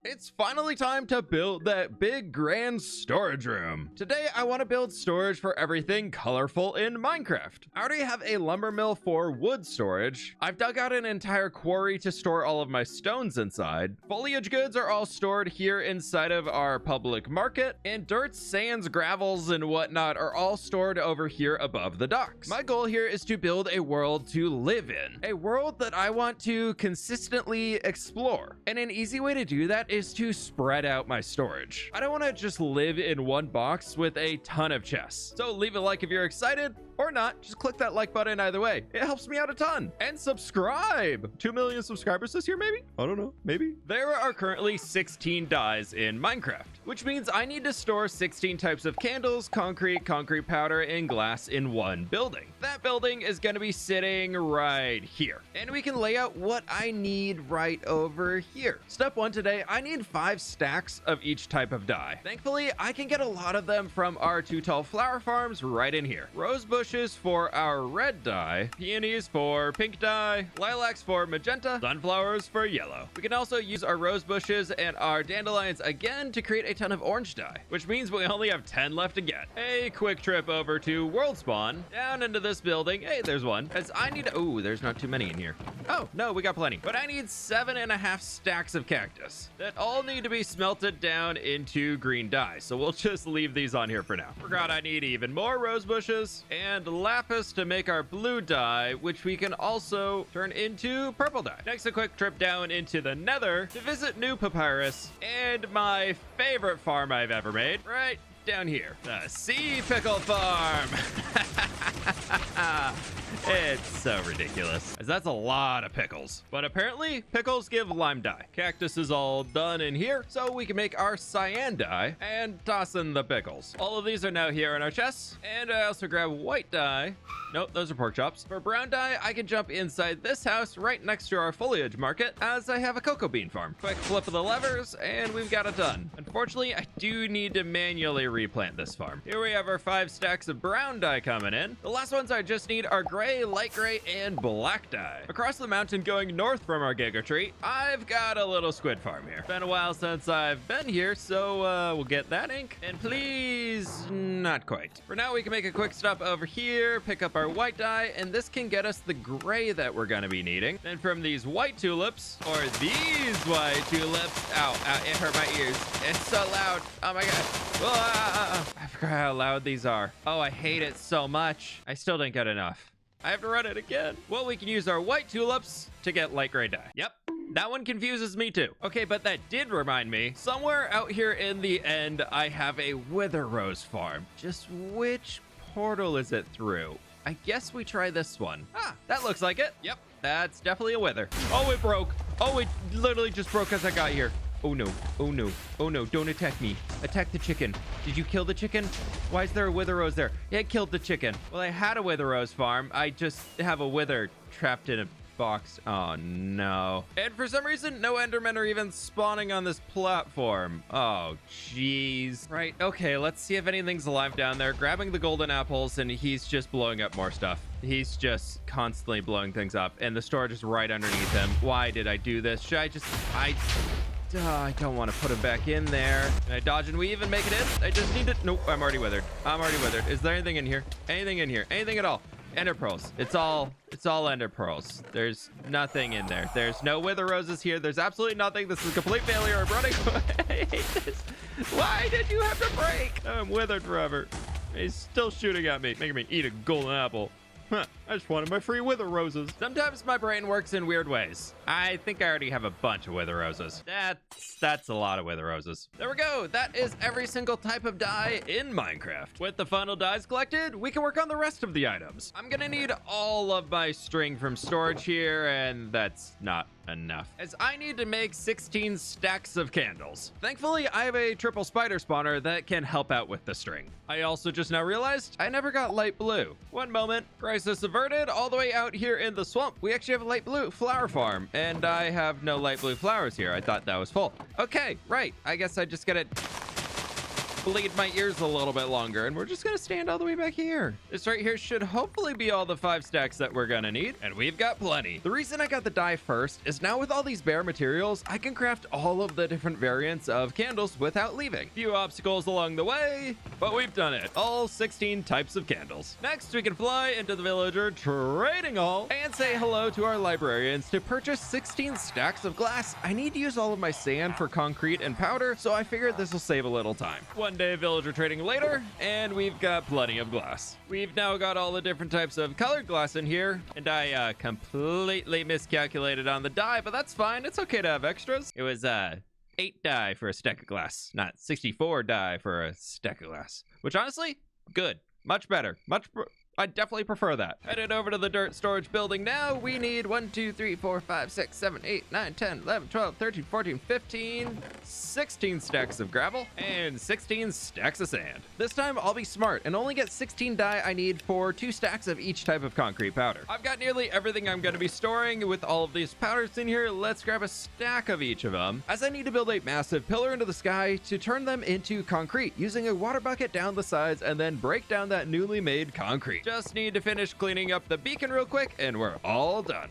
It's finally time to build that big grand storage room. Today I want to build storage for everything colorful in Minecraft. I already have a lumber mill for wood storage. I've dug out an entire quarry to store all of my stones inside. Foliage goods are all stored here inside of our public market, and dirt, sands, gravels, and whatnot are all stored over here above the docks. My goal here is to build a world to live in, a world that I want to consistently explore. And an easy way to do that is to spread out my storage. I don't want to just live in one box with a ton of chests. So leave a like if you're excited, or not. Just click that like button either way. It helps me out a ton. And subscribe. 2 million subscribers this year, maybe? I don't know, maybe. There are currently 16 dyes in Minecraft, which means I need to store 16 types of candles, concrete powder, and glass in one building. That building is going to be sitting right here. And we can lay out what I need right over here. Step 1 today, I need 5 stacks of each type of dye. Thankfully, I can get a lot of them from our 2 tall flower farms right in here. Rose bushes for our red dye, peonies for pink dye, lilacs for magenta, sunflowers for yellow. We can also use our rose bushes and our dandelions again to create a ton of orange dye, which means we only have 10 left to get. A quick trip over to world spawn, down into this building. Hey, there's one. As I need, oh, there's not too many in here. Oh, no, we got plenty. But I need 7.5 stacks of cactus that all need to be smelted down into green dye. So we'll just leave these on here for now. Forgot I need even more rose bushes and lapis to make our blue dye, which we can also turn into purple dye. Next, a quick trip down into the nether to visit new papyrus and my favorite farm I've ever made, right down here, the sea pickle farm. It's so ridiculous, as that's a lot of pickles. But apparently, pickles give lime dye. Cactus is all done in here, so we can make our cyan dye and toss in the pickles. All of these are now here in our chests, and I also grab white dye. Nope, those are pork chops. For brown dye, I can jump inside this house right next to our foliage market, as I have a cocoa bean farm. Quick flip of the levers, and we've got it done. Unfortunately, I do need to manually replant this farm. Here we have our 5 stacks of brown dye coming in. The last ones I just need are gray, light gray, and black dye. Across the mountain going north from our giga tree, I've got a little squid farm here. Been a while since I've been here, so we'll get that ink. And please, not quite. For now, we can make a quick stop over here, pick up our white dye, and this can get us the gray that we're gonna be needing. Then from these white tulips, or these white tulips, ow, it hurt my ears. It's so loud. Oh my god. I forgot how loud these are. Oh, I hate it so much. I still didn't get enough. I have to run it again. Well, we can use our white tulips to get light gray dye. Yep. That one confuses me too. Okay, but that did remind me, somewhere out here in the end, I have a wither rose farm. Just which portal is it through? I guess we try this one. Ah, that looks like it. Yep, that's definitely a wither. Oh, it broke. Oh, it literally just broke as I got here. Oh no, oh no, oh no, don't attack me. Attack the chicken. Did you kill the chicken? Why is there a wither rose there? Yeah, it killed the chicken. Well, I had a wither rose farm. I just have a wither trapped in a box. Oh no. And for some reason, no endermen are even spawning on this platform. Oh, jeez. Right, okay, let's see if anything's alive down there. Grabbing the golden apples, and he's just blowing up more stuff. He's just constantly blowing things up, and the storage is right underneath him. Why did I do this? Should I just... I don't want to put him back in there. Can I dodge and weave and make it in? I just need to... Nope, I'm already withered. I'm already withered. Is there anything in here? Anything in here? Anything at all? Ender pearls. It's all ender pearls. There's nothing in there. There's no wither roses here. There's absolutely nothing. This is a complete failure. I'm running away. I hate this. Why did you have to break? I'm withered forever. He's still shooting at me, making me eat a golden apple. Huh, I just wanted my free wither roses. Sometimes my brain works in weird ways. I think I already have a bunch of wither roses. That's a lot of wither roses. There we go. That is every single type of dye in Minecraft. With the final dyes collected, we can work on the rest of the items. I'm gonna need all of my string from storage here, and that's not enough, as I need to make 16 stacks of candles. Thankfully, I have a triple spider spawner that can help out with the string. I also just now realized I never got light blue. One moment, crisis averted. All the way out here in the swamp, we actually have a light blue flower farm, and I have no light blue flowers here. I thought that was full. Okay, right. I guess I just gotta bleed my ears a little bit longer, and we're just gonna stand all the way back here. This right here should hopefully be all the 5 stacks that we're gonna need, and we've got plenty. The reason I got the dye first is now with all these bare materials, I can craft all of the different variants of candles without leaving. Few obstacles along the way, but we've done it. All 16 types of candles. Next, we can fly into the villager trading hall and say hello to our librarians to purchase 16 stacks of glass. I need to use all of my sand for concrete and powder, so I figured this will save a little time. One day villager trading later, and we've got plenty of glass. We've now got all the different types of colored glass in here, and I completely miscalculated on the dye, but that's fine. It's okay to have extras. It was 8 dye for a stack of glass, not 64 dye for a stack of glass, which honestly, good. Much better. I definitely prefer that. Headed over to the dirt storage building now. We need 1, 2, 3, 4, 5, 6, 7, 8, 9, 10, 11, 12, 13, 14, 15, 16 stacks of gravel, and 16 stacks of sand. This time I'll be smart and only get 16 dye I need for 2 stacks of each type of concrete powder. I've got nearly everything I'm going to be storing with all of these powders in here. Let's grab a stack of each of them, as I need to build a massive pillar into the sky to turn them into concrete using a water bucket down the sides and then break down that newly made concrete. Just need to finish cleaning up the beacon real quick and we're all done.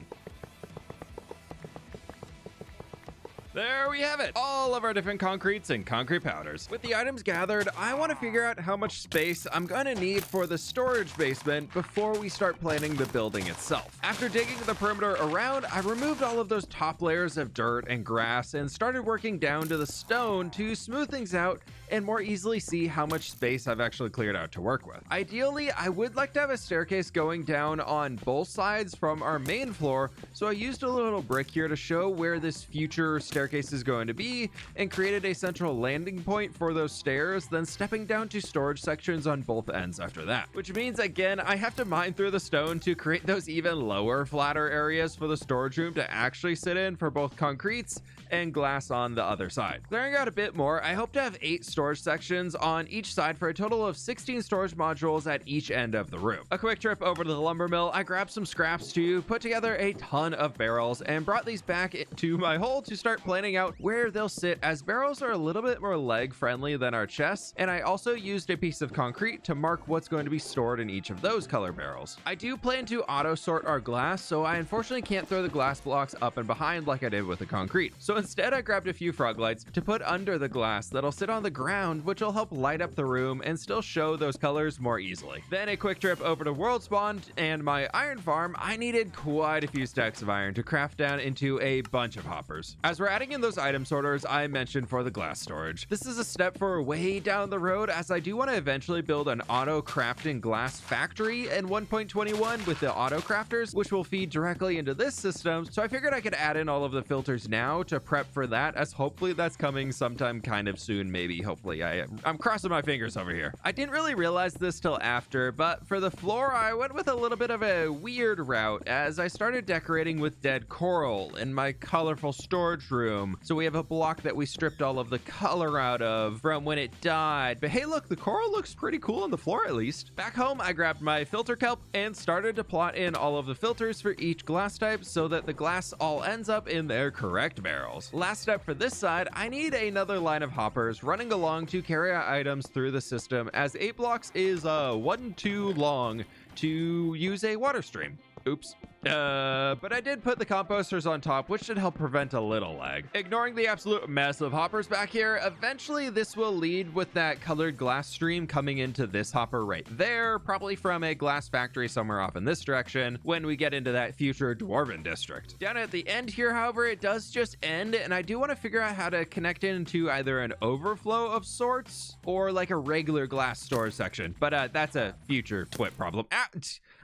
There we have it, all of our different concretes and concrete powders. With the items gathered, I want to figure out how much space I'm going to need for the storage basement before we start planning the building itself. After digging the perimeter around, I removed all of those top layers of dirt and grass and started working down to the stone to smooth things out and more easily see how much space I've actually cleared out to work with. Ideally, I would like to have a staircase going down on both sides from our main floor, so I used a little brick here to show where this future staircase is going to be and created a central landing point for those stairs, then stepping down to storage sections on both ends after that. Which means, again, I have to mine through the stone to create those even lower, flatter areas for the storage room to actually sit in for both concretes and glass on the other side. Clearing out a bit more, I hope to have 8 storage sections on each side for a total of 16 storage modules at each end of the room. A quick trip over to the lumber mill, I grabbed some scraps to put together a ton of barrels and brought these back to my hole to start planning out where they'll sit, as barrels are a little bit more leg friendly than our chests, and I also used a piece of concrete to mark what's going to be stored in each of those color barrels. I do plan to auto sort our glass, so I unfortunately can't throw the glass blocks up and behind like I did with the concrete. So instead I grabbed a few frog lights to put under the glass that'll sit on the ground, which will help light up the room and still show those colors more easily. Then a quick trip over to World Spawn and my iron farm. I needed quite a few stacks of iron to craft down into a bunch of hoppers. As we're adding in those item sorters I mentioned for the glass storage, this is a step for way down the road, as I do want to eventually build an auto crafting glass factory in 1.21 with the auto crafters, which will feed directly into this system. So I figured I could add in all of the filters now to prep for that, as hopefully that's coming sometime kind of soon, maybe. Hopefully. I'm crossing my fingers over here. I didn't really realize this till after, but for the floor I went with a little bit of a weird route, as I started decorating with dead coral in my colorful storage room. So we have a block that we stripped all of the color out of from when it died, but hey, look, the coral looks pretty cool on the floor at least. Back home I grabbed my filter kelp and started to plot in all of the filters for each glass type so that the glass all ends up in their correct barrels. Last step for this side, I need another line of hoppers running along to carry our items through the system, as 8 blocks is 1 too long to use a water stream. Oops. But I did put the composters on top, which should help prevent a little lag. Ignoring the absolute mess of hoppers back here, eventually this will lead with that colored glass stream coming into this hopper right there, probably from a glass factory somewhere off in this direction when we get into that future dwarven district. Down at the end here, however, it does just end, and I do want to figure out how to connect it into either an overflow of sorts or like a regular glass storage section, but that's a future fWhip problem.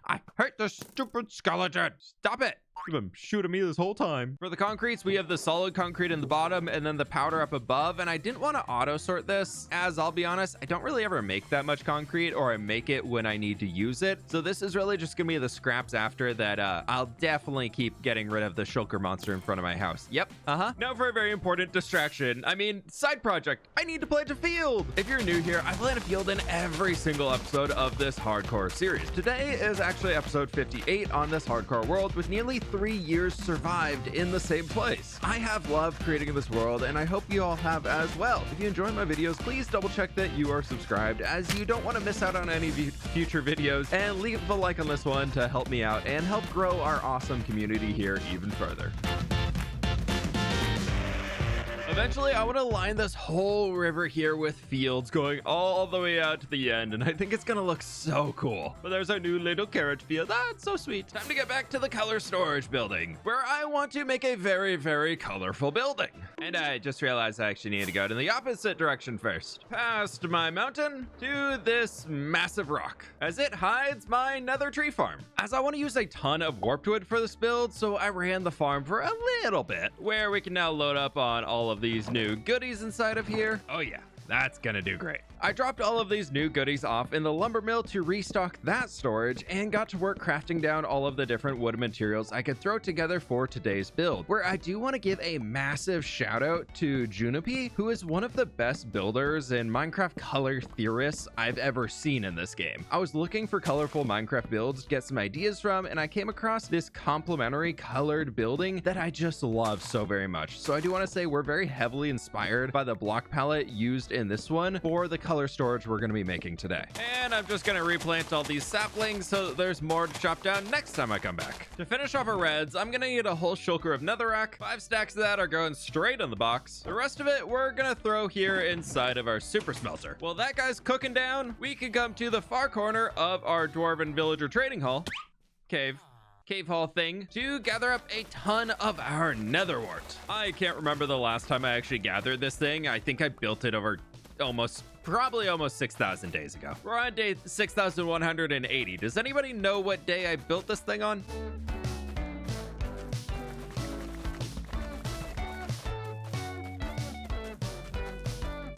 I hate the stupid skeleton. Stop it. You've been shooting me this whole time. For the concretes, we have the solid concrete in the bottom and then the powder up above. And I didn't want to auto sort this, as I'll be honest, I don't really ever make that much concrete, or I make it when I need to use it. So this is really just gonna be the scraps after that. I'll definitely keep getting rid of the shulker monster in front of my house. Yep. Now for a very important distraction. I mean, side project. I need to plant a field. If you're new here, I plant a field in every single episode of this hardcore series. Today is actually episode 58 on this hardcore world, with nearly 3 years survived in the same place. I have loved creating this world, and I hope you all have as well. If you enjoy my videos, please double check that you are subscribed, as you don't want to miss out on any future videos, and leave a like on this one to help me out and help grow our awesome community here even further. Eventually, I want to line this whole river here with fields going all the way out to the end, and I think it's going to look so cool. But there's our new little carrot field. Ah, it's so sweet. Time to get back to the color storage building, where I want to make a very, very colorful building. And I just realized I actually need to go in the opposite direction first. Past my mountain to this massive rock, as it hides my nether tree farm. As I want to use a ton of warped wood for this build, so I ran the farm for a little bit, where we can now load up on all of these new goodies inside of here. Oh yeah, that's gonna do great. I dropped all of these new goodies off in the lumber mill to restock that storage, and got to work crafting down all of the different wood materials I could throw together for today's build, where I do want to give a massive shout out to Junipi, who is one of the best builders and Minecraft color theorists I've ever seen in this game. I was looking for colorful Minecraft builds to get some ideas from, and I came across this complementary colored building that I just love so very much. So I do want to say we're very heavily inspired by the block palette used in this one for the color storage we're going to be making today. And I'm just going to replant all these saplings so that there's more to chop down next time I come back. To finish off our reds, I'm going to need a whole shulker of netherrack. 5 stacks of that are going straight in the box. The rest of it we're going to throw here inside of our super smelter. While that guy's cooking down, we can come to the far corner of our dwarven villager trading hall cave hall thing to gather up a ton of our nether wart. I can't remember the last time I actually gathered this thing. I think I built it over probably almost 6,000 days ago. We're on day 6,180. Does anybody know what day I built this thing on?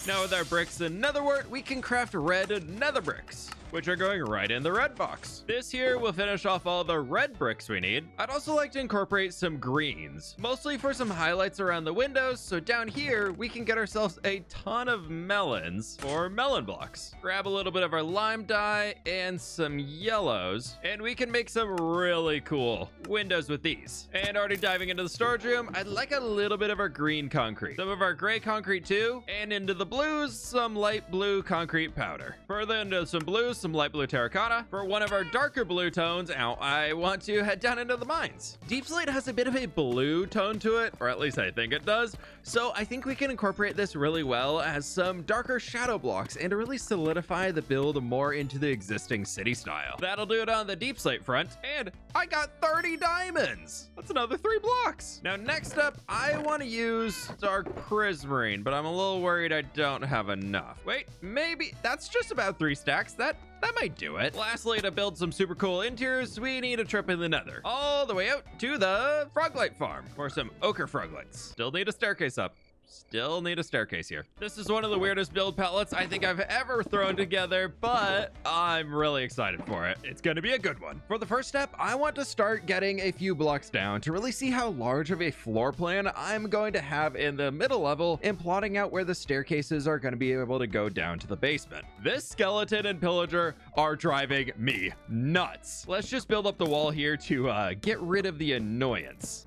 Now with our bricks and nether wart, we can craft red nether bricks, which are going right in the red box. This here will finish off all the red bricks we need. I'd also like to incorporate some greens, mostly for some highlights around the windows, so down here we can get ourselves a ton of melons for melon blocks. Grab a little bit of our lime dye and some yellows, and we can make some really cool windows with these. And already diving into the storage room, I'd like a little bit of our green concrete, some of our gray concrete too, and into the blues, some light blue concrete powder. Further into some blues, some light blue terracotta. For one of our darker blue tones, I want to head down into the mines. Deep Slate has a bit of a blue tone to it, or at least I think it does, so I think we can incorporate this really well as some darker shadow blocks and to really solidify the build more into the existing city style. That'll do it on the Deep Slate front, and I got 30 diamonds! That's another 3 blocks! Now next up, I want to use dark prismarine, but I'm a little worried I don't have enough. Wait, maybe that's just about 3 stacks. That might do it. Lastly, to build some super cool interiors, we need a trip in the nether, all the way out to the froglight farm for some ochre froglights. Still need a staircase up. Still need a staircase here. This is one of the weirdest build palettes I think I've ever thrown together, but I'm really excited for it. It's gonna be a good one. For the first step, I want to start getting a few blocks down to really see how large of a floor plan I'm going to have in the middle level and plotting out where the staircases are going to be able to go down to the basement. This skeleton and pillager are driving me nuts. Let's just build up the wall here to get rid of the annoyance.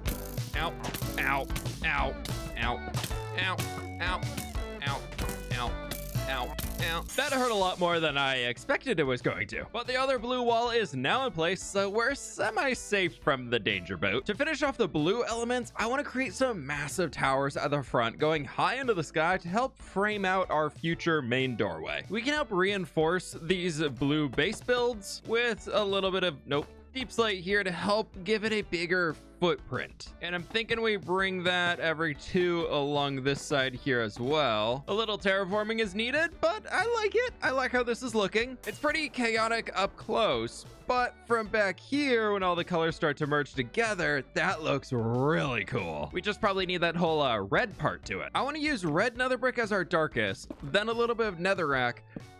Ow, ow, ow, ow. Ow, ow, ow, ow, ow, ow. That hurt a lot more than I expected it was going to. But the other blue wall is now in place, so we're semi-safe from the danger boat. To finish off the blue elements, I want to create some massive towers at the front going high into the sky to help frame out our future main doorway. We can help reinforce these blue base builds with a little bit of, Deep Slate here to help give it a bigger footprint. And I'm thinking we bring that every 2 along this side here as well. A little terraforming is needed, but I like it. I like how this is looking. It's pretty chaotic up close, but from back here, when all the colors start to merge together, that looks really cool. We just probably need that whole red part to it. I want to use red nether brick as our darkest, then a little bit of netherrack,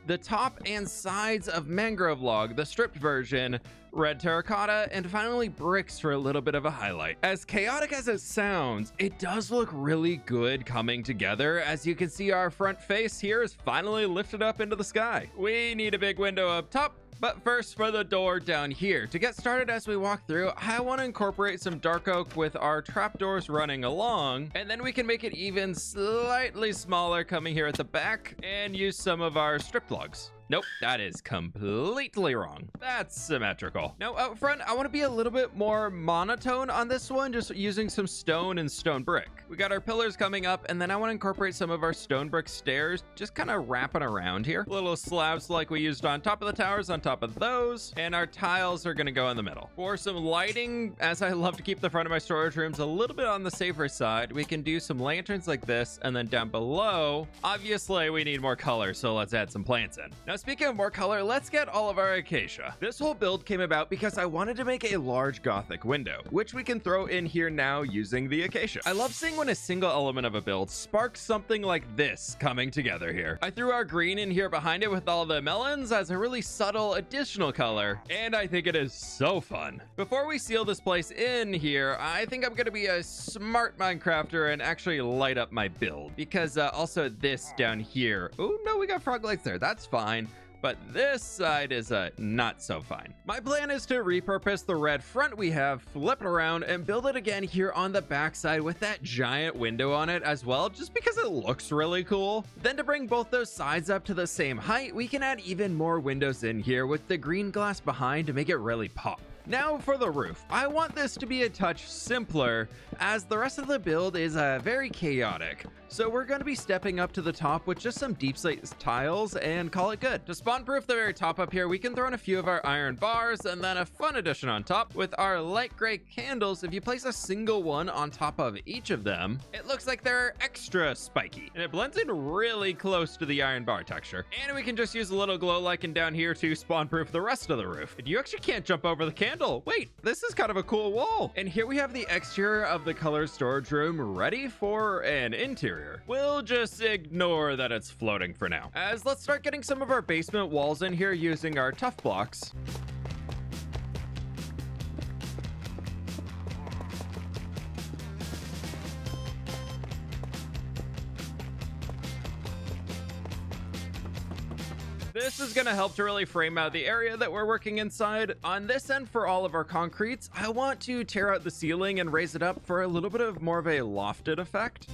the top and sides of mangrove log, the stripped version, red terracotta, and finally bricks for a little bit of a highlight. As chaotic as it sounds, it does look really good coming together. As you can see, our front face here is finally lifted up into the sky. We need a big window up top, but first for the door down here. To get started as we walk through, I want to incorporate some dark oak with our trapdoors running along, and then we can make it even slightly smaller coming here at the back and use some of our strip logs. Nope, that is completely wrong. That's symmetrical. Now out front, I want to be a little bit more monotone on this one, just using some stone and stone brick. We got our pillars coming up, and then I want to incorporate some of our stone brick stairs, just kind of wrapping around here. Little slabs like we used on top of the towers on top of those, and our tiles are going to go in the middle. For some lighting, as I love to keep the front of my storage rooms a little bit on the safer side, we can do some lanterns like this, and then down below, obviously we need more color, so let's add some plants in. Now, speaking of more color, let's get all of our acacia. This whole build came about because I wanted to make a large Gothic window, which we can throw in here now using the acacia. I love seeing when a single element of a build sparks something like this coming together here. I threw our green in here behind it with all the melons as a really subtle additional color, and I think it is so fun. Before we seal this place in here, I think I'm gonna be a smart Minecrafter and actually light up my build, because also this down here, oh no, we got frog legs there, that's fine. But this side is not so fine. My plan is to repurpose the red front we have, flip it around, and build it again here on the back side with that giant window on it as well, just because it looks really cool. Then to bring both those sides up to the same height, we can add even more windows in here with the green glass behind to make it really pop. Now for the roof. I want this to be a touch simpler, as the rest of the build is very chaotic. So we're going to be stepping up to the top with just some deep slate tiles and call it good. To spawn proof the very top up here, we can throw in a few of our iron bars and then a fun addition on top with our light gray candles. If you place a single one on top of each of them, it looks like they're extra spiky and it blends in really close to the iron bar texture. And we can just use a little glow lichen down here to spawn proof the rest of the roof. And you actually can't jump over the candle. Wait, this is kind of a cool wall. And here we have the exterior of the color storage room ready for an interior. We'll just ignore that it's floating for now. As let's start getting some of our basement walls in here using our tough blocks. This is going to help to really frame out the area that we're working inside. On this end, for all of our concretes, I want to tear out the ceiling and raise it up for a little bit of more of a lofted effect.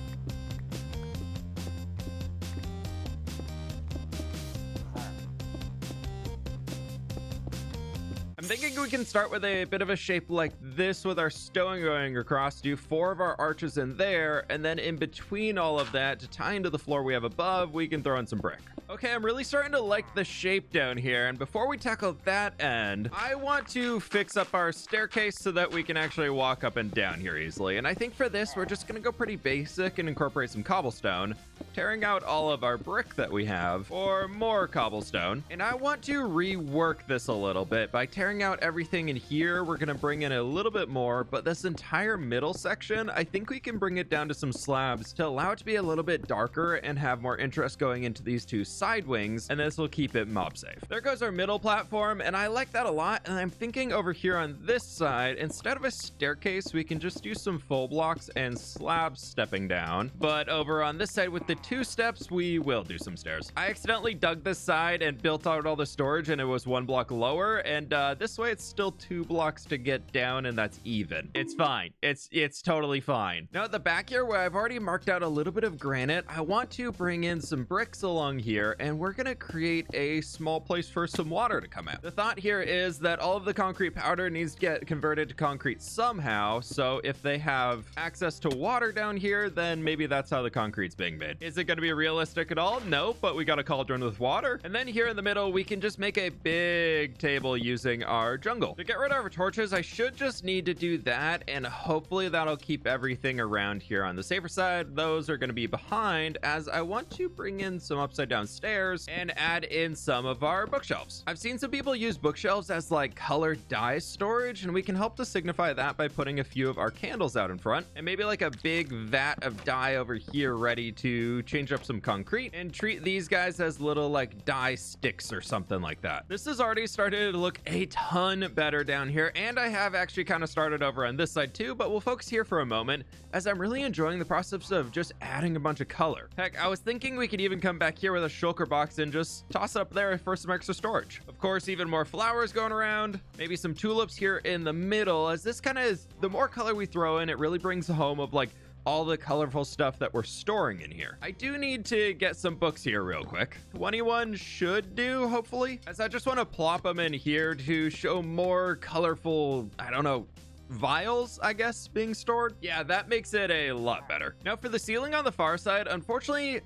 I'm thinking we can start with a bit of a shape like this with our stone going across, do 4 of our arches in there, and then in between all of that, to tie into the floor we have above, we can throw in some brick. Okay, I'm really starting to like the shape down here, and before we tackle that end, I want to fix up our staircase so that we can actually walk up and down here easily. And I think for this, we're just gonna go pretty basic and incorporate some cobblestone, tearing out all of our brick that we have for more cobblestone. And I want to rework this a little bit by tearing out everything in here. We're gonna bring in a little bit more, but this entire middle section, I think we can bring it down to some slabs to allow it to be a little bit darker and have more interest going into these two side wings, and this will keep it mob safe. There goes our middle platform, and I like that a lot. And I'm thinking over here on this side, instead of a staircase, we can just use some full blocks and slabs stepping down. But over on this side with the 2 steps, we will do some stairs. I accidentally dug this side and built out all the storage, and it was 1 block lower, and this way it's still 2 blocks to get down, and that's even. It's fine. It's totally fine. Now at the back here, where I've already marked out a little bit of granite, I want to bring in some bricks along here, and we're gonna create a small place for some water to come out. The thought here is that all of the concrete powder needs to get converted to concrete somehow, so if they have access to water down here, then maybe that's how the concrete's being made. Is it gonna be realistic at all? No, but we got a cauldron with water. And then here in the middle, we can just make a big table using our jungle. To get rid of our torches, I should just need to do that, and hopefully that'll keep everything around here on the safer side. Those are gonna be behind, as I want to bring in some upside down stairs and add in some of our bookshelves. I've seen some people use bookshelves as like colored dye storage, and we can help to signify that by putting a few of our candles out in front and maybe like a big vat of dye over here ready to change up some concrete, and treat these guys as little like dye sticks or something like that. This has already started to look a ton ton better down here, and I have actually kind of started over on this side too, but we'll focus here for a moment as I'm really enjoying the process of just adding a bunch of color. Heck, I was thinking we could even come back here with a shulker box and just toss it up there for some extra storage. Of course, even more flowers going around, maybe some tulips here in the middle, as this kind of is, the more color we throw in, it really brings home of like all the colorful stuff that we're storing in here. I do need to get some books here real quick. 21 should do, hopefully, as I just want to plop them in here to show more colorful, I don't know, vials, I guess, being stored. Yeah, that makes it a lot better. Now for the ceiling on the far side, unfortunately,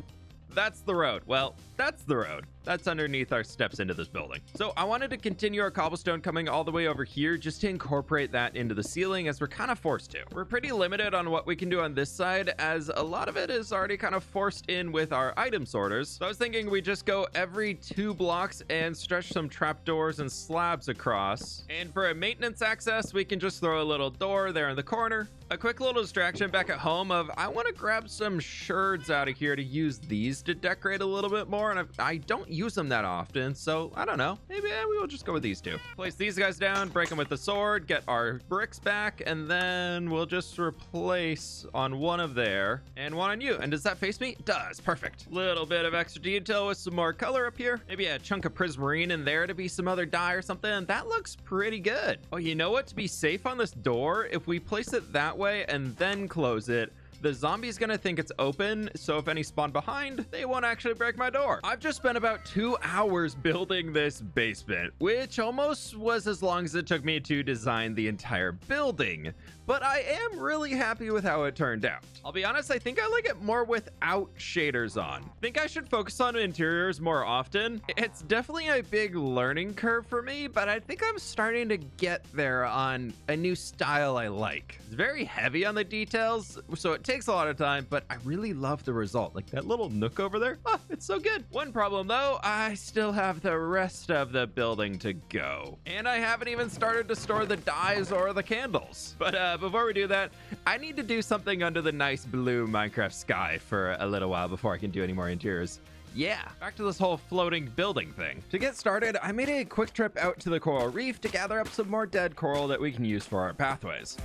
that's the road. Well, that's the road. That's underneath our steps into this building. So I wanted to continue our cobblestone coming all the way over here just to incorporate that into the ceiling, as we're kind of forced to. We're pretty limited on what we can do on this side, as a lot of it is already kind of forced in with our item sorters. So I was thinking we just go every 2 blocks and stretch some trapdoors and slabs across. And for a maintenance access, we can just throw a little door there in the corner. A quick little distraction back at home of I want to grab some sherds out of here to use these to decorate a little bit more, and I don't use them that often, so I don't know, maybe we will just go with these 2. Place these guys down, break them with the sword, get our bricks back, and then we'll just replace on one of there and one on you. And does that face me? It does. Perfect. Little bit of extra detail with some more color up here, maybe a chunk of prismarine in there to be some other dye or something. That looks pretty good. Oh, you know what, to be safe on this door, if we place it that way and then close it, the zombie's gonna think it's open, so if any spawn behind, they won't actually break my door. I've just spent about 2 hours building this basement, which almost was as long as it took me to design the entire building, but I am really happy with how it turned out. I'll be honest, I think I like it more without shaders on. I think I should focus on interiors more often. It's definitely a big learning curve for me, but I think I'm starting to get there on a new style I like. It's very heavy on the details, so it takes a lot of time, but I really love the result. Like that little nook over there, it's so good. One problem though, I still have the rest of the building to go, and I haven't even started to store the dyes or the candles. But before we do that, I need to do something under the nice blue Minecraft sky for a little while before I can do any more interiors. Yeah, back to this whole floating building thing. To get started, I made a quick trip out to the coral reef to gather up some more dead coral that we can use for our pathways.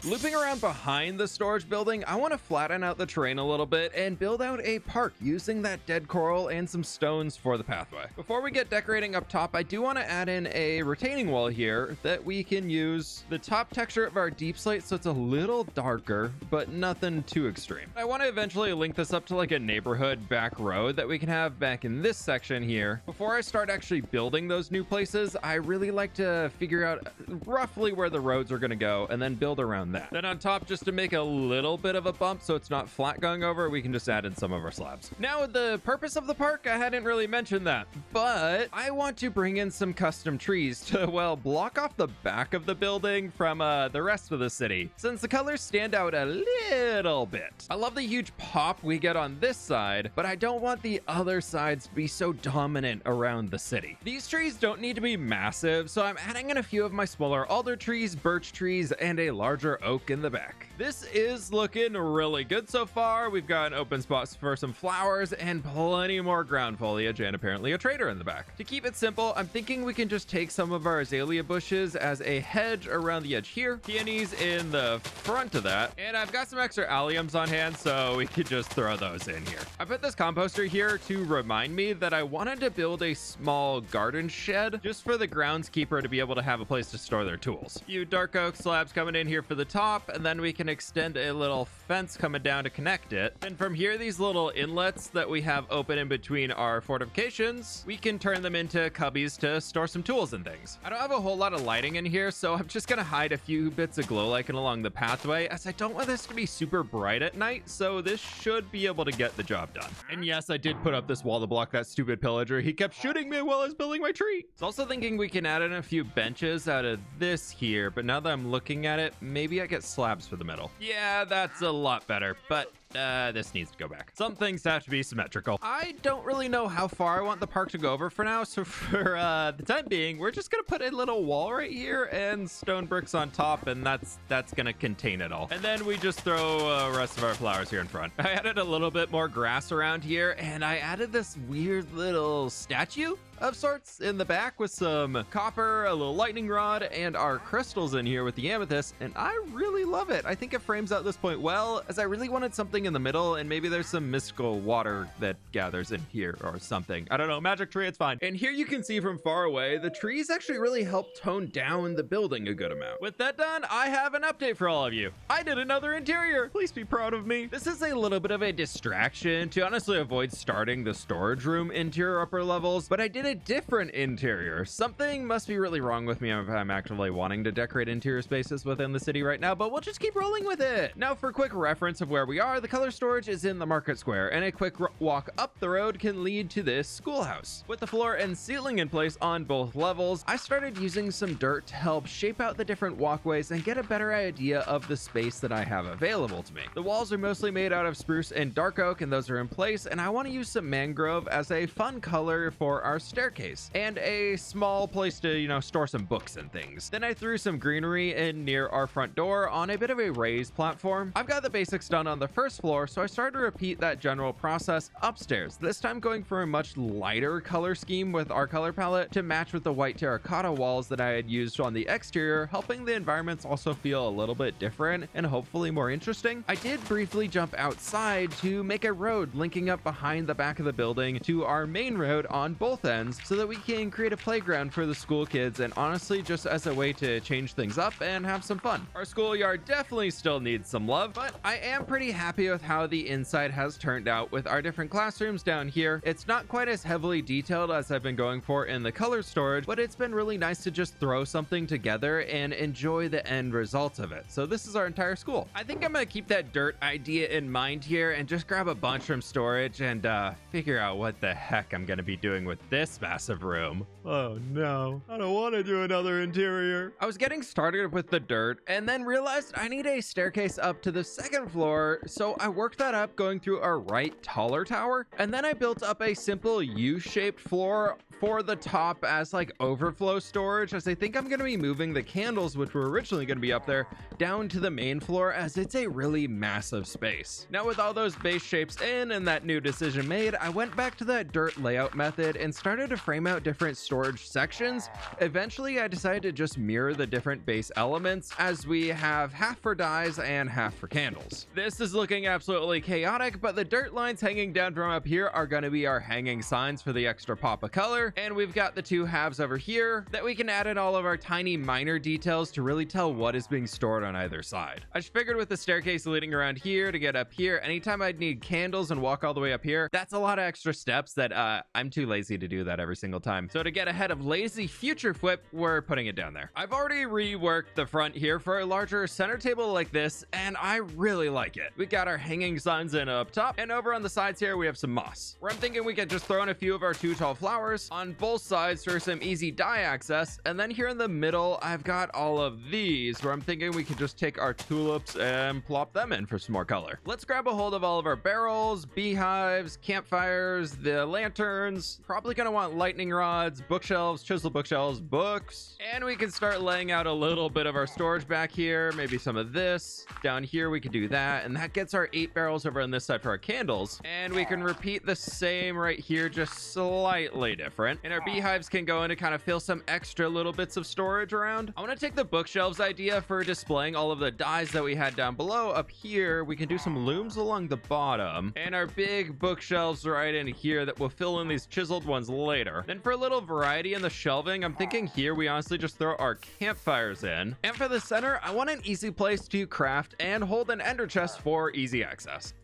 Looping around behind the storage building, I want to flatten out the terrain a little bit and build out a park using that dead coral and some stones for the pathway. Before we get decorating up top, I do want to add in a retaining wall here that we can use the top texture of our deep slate so it's a little darker, but nothing too extreme. I want to eventually link this up to like a neighborhood back road that we can have back in this section here. Before I start actually building those new places, I really like to figure out roughly where the roads are going to go and then build around that. Then on top, just to make a little bit of a bump so it's not flat going over, we can just add in some of our slabs. Now, the purpose of the park, I hadn't really mentioned that, but I want to bring in some custom trees to, well, block off the back of the building from the rest of the city, since the colors stand out a little bit. I love the huge pop we get on this side, but I don't want the other sides to be so dominant around the city. These trees don't need to be massive, so I'm adding in a few of my smaller alder trees, birch trees, and a larger oak in the back. This is looking really good so far. We've got open spots for some flowers and plenty more ground foliage, and apparently a trader in the back. To keep it simple, I'm thinking we can just take some of our azalea bushes as a hedge around the edge here, peonies in the front of that, and I've got some extra alliums on hand, so we could just throw those in here. I put this composter here to remind me that I wanted to build a small garden shed just for the groundskeeper to be able to have a place to store their tools. A few dark oak slabs coming in here for the top, and then we can extend a little fence coming down to connect it. And from here, these little inlets that we have open in between our fortifications, we can turn them into cubbies to store some tools and things. I don't have a whole lot of lighting in here, so I'm just gonna hide a few bits of glow lichen along the pathway, as I don't want this to be super bright at night, so this should be able to get the job done. And yes, I did put up this wall to block that stupid pillager. He kept shooting me while I was building my tree. I was also thinking we can add in a few benches out of this here, but now that I'm looking at it, maybe I I get slabs for the middle. Yeah, that's a lot better, but this needs to go back. Some things have to be symmetrical. I don't really know how far I want the park to go over for now, so for the time being, we're just gonna put a little wall right here and stone bricks on top, and that's gonna contain it all. And then we just throw rest of our flowers here in front. I added a little bit more grass around here, and I added this weird little statue of sorts in the back with some copper, a little lightning rod, and our crystals in here with the amethyst, and I really love it. I think it frames out this point well, as I really wanted something in the middle, and maybe there's some mystical water that gathers in here or something. I don't know, magic tree, it's fine. And here you can see from far away, the trees actually really help tone down the building a good amount. With that done, I have an update for all of you. I did another interior. Please be proud of me. This is a little bit of a distraction to honestly avoid starting the storage room interior upper levels, but I did a different interior. Something must be really wrong with me if I'm actively wanting to decorate interior spaces within the city right now, but we'll just keep rolling with it. Now, for quick reference of where we are, the color storage is in the market square, and a quick walk up the road can lead to this schoolhouse. With the floor and ceiling in place on both levels, I started using some dirt to help shape out the different walkways and get a better idea of the space that I have available to me. The walls are mostly made out of spruce and dark oak, and those are in place, and I want to use some mangrove as a fun color for our staircase and a small place to, store some books and things. Then I threw some greenery in near our front door on a bit of a raised platform. I've got the basics done on the first floor, so I started to repeat that general process upstairs, this time going for a much lighter color scheme with our color palette to match with the white terracotta walls that I had used on the exterior, helping the environments also feel a little bit different and hopefully more interesting. I did briefly jump outside to make a road linking up behind the back of the building to our main road on both ends so that we can create a playground for the school kids, and honestly just as a way to change things up and have some fun. Our schoolyard definitely still needs some love, but I am pretty happy with how the inside has turned out with our different classrooms down here. It's not quite as heavily detailed as I've been going for in the color storage, but it's been really nice to just throw something together and enjoy the end result of it. So this is our entire school. I think I'm gonna keep that dirt idea in mind here and just grab a bunch from storage and figure out what the heck I'm gonna be doing with this massive room. Oh no, I don't want to do another interior. I was getting started with the dirt and then realized I need a staircase up to the second floor, so I worked that up going through our right taller tower, and then I built up a simple U-shaped floor for the top as like overflow storage, as I think I'm going to be moving the candles, which were originally going to be up there, down to the main floor, as it's a really massive space. Now with all those base shapes in and that new decision made, I went back to that dirt layout method and started to frame out different storage sections. Eventually I decided to just mirror the different base elements, as we have half for dyes and half for candles. This is looking absolutely chaotic, but the dirt lines hanging down from up here are going to be our hanging signs for the extra pop of color, and we've got the two halves over here that we can add in all of our tiny minor details to really tell what is being stored on either side. I just figured with the staircase leading around here to get up here, anytime I'd need candles and walk all the way up here, that's a lot of extra steps that I'm too lazy to do that every single time. So to get ahead of lazy future fWhip, we're putting it down there. I've already reworked the front here for a larger center table like this, and I really like it. We got our hanging signs in up top, and over on the sides here we have some moss, where I'm thinking we could just throw in a few of our two tall flowers on both sides for some easy dye access. And then here in the middle I've got all of these, where I'm thinking we could just take our tulips and plop them in for some more color. Let's grab a hold of all of our barrels, beehives, campfires, the lanterns, probably gonna want lightning rods, bookshelves, chisel bookshelves, books, and we can start laying out a little bit of our storage back here, maybe some of this. Down here we could do that, and that gets our 8 barrels over on this side for our candles, and we can repeat the same right here, just slightly different. And our beehives can go in to kind of fill some extra little bits of storage around. I want to take the bookshelves idea for displaying all of the dyes that we had down below up here. We can do some looms along the bottom, and our big bookshelves right in here that will fill in these chiseled ones later. Then for a little variety in the shelving, I'm thinking here we honestly just throw our campfires in. And for the center, I want an easy place to craft and hold an ender chest for easy access.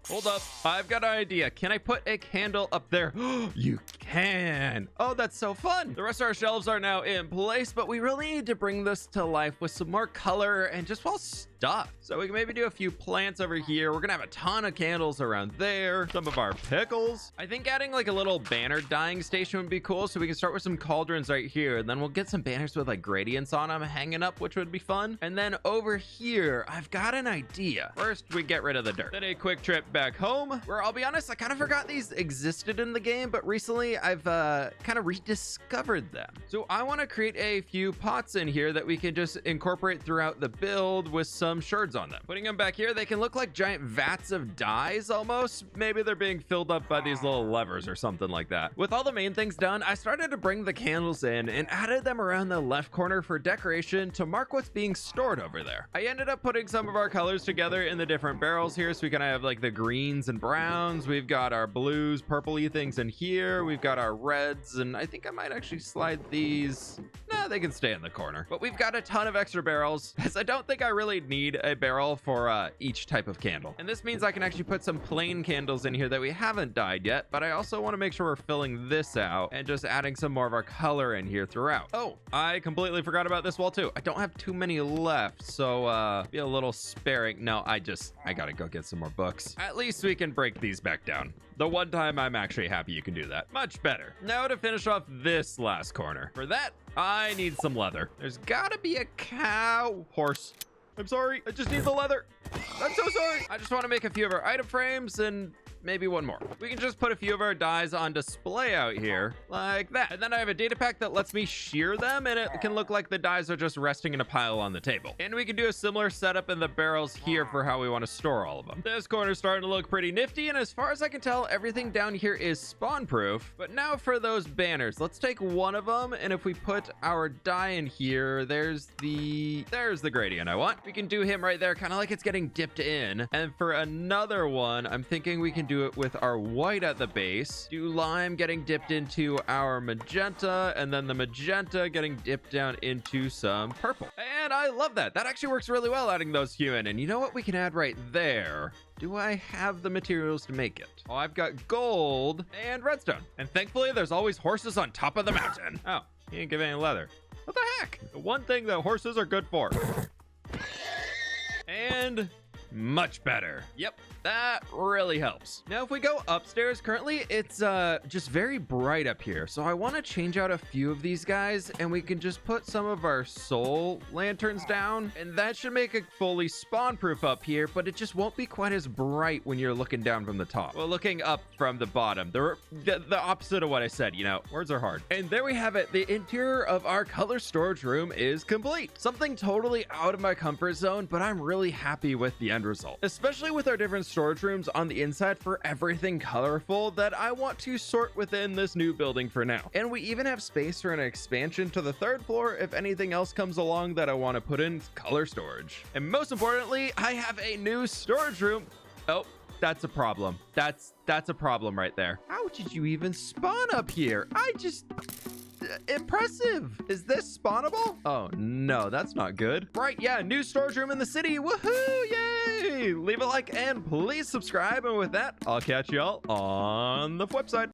Hold up. I've got an idea. Can I put a candle up there? You can. Oh, that's so fun. The rest of our shelves are now in place, but we really need to bring this to life with some more color and just, well, stuff. So we can maybe do a few plants over here. We're gonna have a ton of candles around there. Some of our pickles. I think adding like a little banner dyeing station would be cool. So we can start with some cauldrons right here. And then we'll get some banners with like gradients on them hanging up, which would be fun. And then over here, I've got an idea. First, we get rid of the dirt. Then a quick trip back home, where I'll be honest, I kind of forgot these existed in the game, but recently I've kind of rediscovered them. So I want to create a few pots in here that we can just incorporate throughout the build with some shards on them. Putting them back here, they can look like giant vats of dyes almost. Maybe they're being filled up by these little levers or something like that. With all the main things done, I started to bring the candles in and added them around the left corner for decoration to mark what's being stored over there. I ended up putting some of our colors together in the different barrels here, so we can have like the greens and browns. We've got our blues, purpley things in here. We've got our reds, and I think I might actually slide these. Nah, they can stay in the corner. But we've got a ton of extra barrels, as I don't think I really need a barrel for each type of candle. And this means I can actually put some plain candles in here that we haven't dyed yet, but I also want to make sure we're filling this out and just adding some more of our color in here throughout. Oh, I completely forgot about this wall too. I don't have too many left, so be a little sparing. No, I gotta go get some more books. At least we can break these back down. The one time I'm actually happy you can do that. Much better. Now to finish off this last corner. For that, I need some leather. There's gotta be a cow. Horse. I'm sorry. I just need the leather. I'm so sorry. I just want to make a few of our item frames and maybe one more. We can just put a few of our dyes on display out here like that. And then I have a data pack that lets me shear them, and it can look like the dyes are just resting in a pile on the table. And we can do a similar setup in the barrels here for how we want to store all of them. This corner's starting to look pretty nifty, and as far as I can tell, everything down here is spawn proof. But now for those banners, let's take one of them, and if we put our dye in here, there's the gradient I want. We can do him right there, kind of like it's getting dipped in. And for another one, I'm thinking we can do it with our white at the base, do lime getting dipped into our magenta, and then the magenta getting dipped down into some purple. And I love that. That actually works really well, adding those hue in. And you know what we can add right there? Do I have the materials to make it? Oh, I've got gold and redstone. And thankfully, there's always horses on top of the mountain. Oh, he didn't give any leather. What the heck? The one thing that horses are good for. And much better. Yep, that really helps. Now, if we go upstairs, currently it's just very bright up here. So I want to change out a few of these guys, and we can just put some of our soul lanterns down, and that should make it fully spawn proof up here, but it just won't be quite as bright when you're looking down from the top. Well, looking up from the bottom, the opposite of what I said, you know, words are hard. And there we have it. The interior of our color storage room is complete. Something totally out of my comfort zone, but I'm really happy with the end result, especially with our different storage rooms on the inside for everything colorful that I want to sort within this new building for now. And we even have space for an expansion to the third floor if anything else comes along that I want to put in color storage. And most importantly, I have a new storage room. Oh, that's a problem. That's a problem right there. How did you even spawn up here? Impressive. Is this spawnable? Oh no, that's not good. Right, yeah, new storage room in the city. Woohoo, yay! Leave a like and please subscribe. And with that, I'll catch y'all on the flip side.